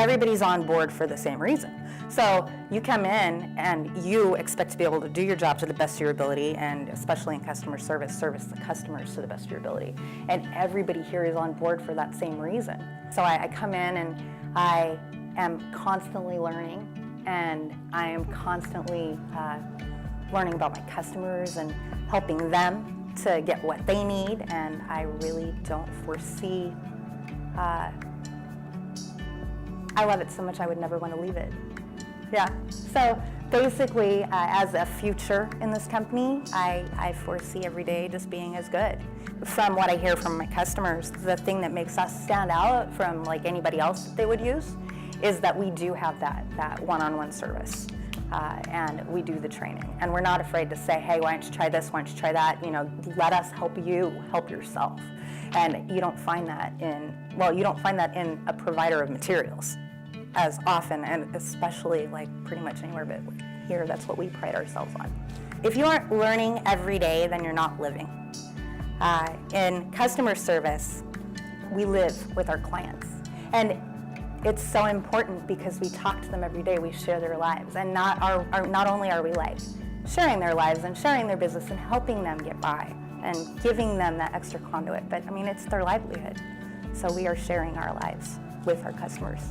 everybody's on board for the same reason. So you come in and you expect to be able to do your job to the best of your ability, and especially in customer service the customers to the best of your ability. And everybody here is on board for that same reason. So I come in and I am constantly learning, and I am constantly learning about my customers and helping them to get what they need, and I really don't foresee, I love it so much I would never want to leave it. Yeah, so basically as a future in this company, I foresee every day just being as good. From what I hear from my customers, the thing that makes us stand out from like anybody else that they would use is that we do have that one-on-one service. And we do the training, and we're not afraid to say, hey, why don't you try this, why don't you try that, let us help you help yourself. And you don't find that in a provider of materials as often, and especially like pretty much anywhere, but here that's what we pride ourselves on. If you aren't learning every day, then you're not living. In customer service, we live with our clients, and it's so important because we talk to them every day, we share their lives, and not only are we sharing their lives and sharing their business and helping them get by and giving them that extra conduit, but I mean, it's their livelihood. So we are sharing our lives with our customers.